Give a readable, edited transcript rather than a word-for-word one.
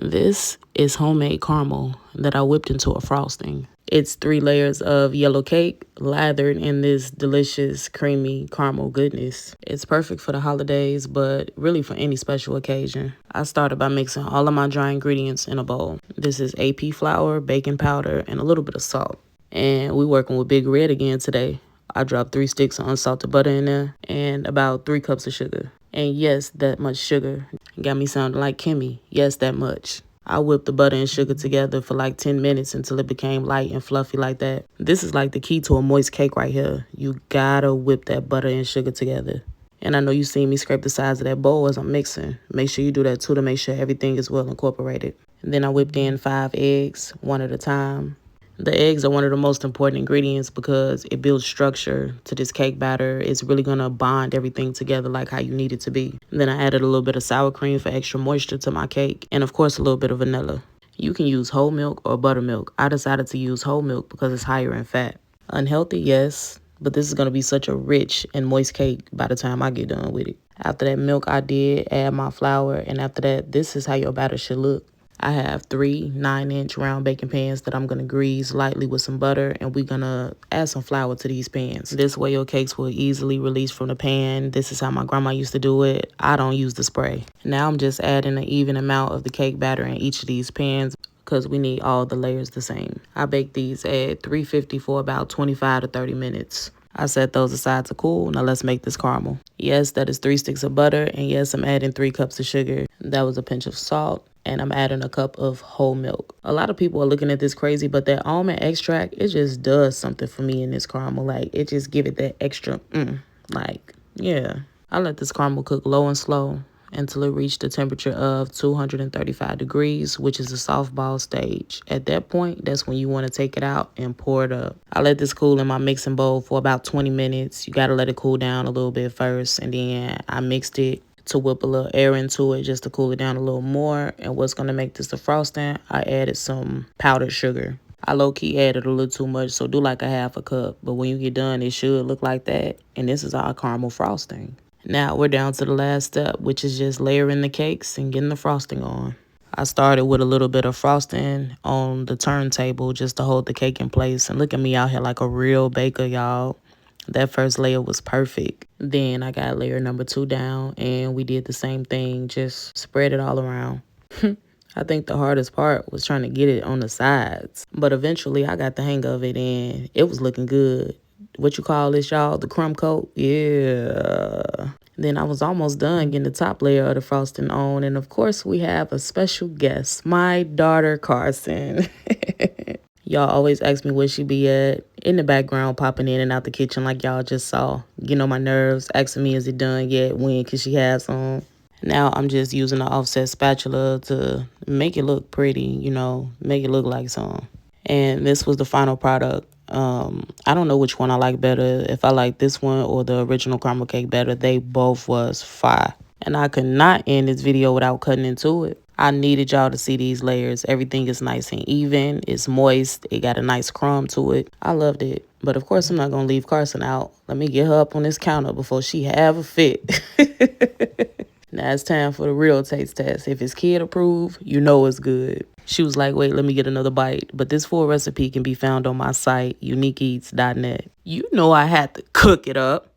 This is homemade caramel that I whipped into a frosting. It's 3 layers of yellow cake lathered in this delicious creamy caramel goodness. It's perfect for the holidays, but really for any special occasion. I started by mixing all of my dry ingredients in a bowl. This is AP flour, baking powder, and a little bit of salt. And we're working with Big Red again today. I dropped 3 sticks of unsalted butter in there and about 3 cups of sugar. And yes, that much sugar. Got me sounding like Kimmy. Yes, that much. I whipped the butter and sugar together for like 10 minutes until it became light and fluffy like that. This is like the key to a moist cake right here. You gotta whip that butter and sugar together. And I know you seen me scrape the sides of that bowl as I'm mixing. Make sure you do that too to make sure everything is well incorporated. And then I whipped in 5 eggs, one at a time. The eggs are one of the most important ingredients because it builds structure to this cake batter. It's really going to bond everything together like how you need it to be. And then I added a little bit of sour cream for extra moisture to my cake. And of course, a little bit of vanilla. You can use whole milk or buttermilk. I decided to use whole milk because it's higher in fat. Unhealthy, yes. But this is going to be such a rich and moist cake by the time I get done with it. After that milk, I did add my flour. And after that, this is how your batter should look. I have 3 9-inch round baking pans that I'm going to grease lightly with some butter, and we're going to add some flour to these pans. This way your cakes will easily release from the pan. This is how my grandma used to do it. I don't use the spray. Now I'm just adding an even amount of the cake batter in each of these pans because we need all the layers the same. I bake these at 350 for about 25 to 30 minutes. I set those aside to cool. Now let's make this caramel. Yes, that is 3 sticks of butter, and yes, I'm adding 3 cups of sugar. That was a pinch of salt. And I'm adding a cup of whole milk. A lot of people are looking at this crazy, but that almond extract, it just does something for me in this caramel. Like, it just give it that extra, yeah. I let this caramel cook low and slow until it reached the temperature of 235 degrees, which is the softball stage. At that point, that's when you want to take it out and pour it up. I let this cool in my mixing bowl for about 20 minutes. You got to let it cool down a little bit first, and then I mixed it to whip a little air into it just to cool it down a little more. And what's going to make this the frosting, I added some powdered sugar. I low-key added a little too much, so do like a half a cup. But when you get done, it should look like that. And this is our caramel frosting. Now we're down to the last step, which is just layering the cakes and getting the frosting on. I started with a little bit of frosting on the turntable just to hold the cake in place. And look at me out here like a real baker, y'all. That first layer was perfect. Then I got layer number 2 down, and we did the same thing, just spread it all around. I think the hardest part was trying to get it on the sides. But eventually I got the hang of it, and it was looking good. What you call this, y'all? The crumb coat? Yeah. Then I was almost done getting the top layer of the frosting on. And of course, we have a special guest, my daughter, Carson. Y'all always ask me where she be at. In the background, popping in and out the kitchen like y'all just saw. Getting on my nerves, asking me, is it done yet? When can she have some? Now I'm just using an offset spatula to make it look pretty, you know, make it look like some. And this was the final product. I don't know which one I like better, if I like this one or the original caramel cake better. They both was fire. And I could not end this video without cutting into it. I needed y'all to see these layers. Everything is nice and even. It's moist. It got a nice crumb to it. I loved it. But of course, I'm not going to leave Carson out. Let me get her up on this counter before she have a fit. Now it's time for the real taste test. If it's kid approved, you know it's good. She was like, wait, let me get another bite. But this full recipe can be found on my site, uniqueeats.net. You know I had to cook it up.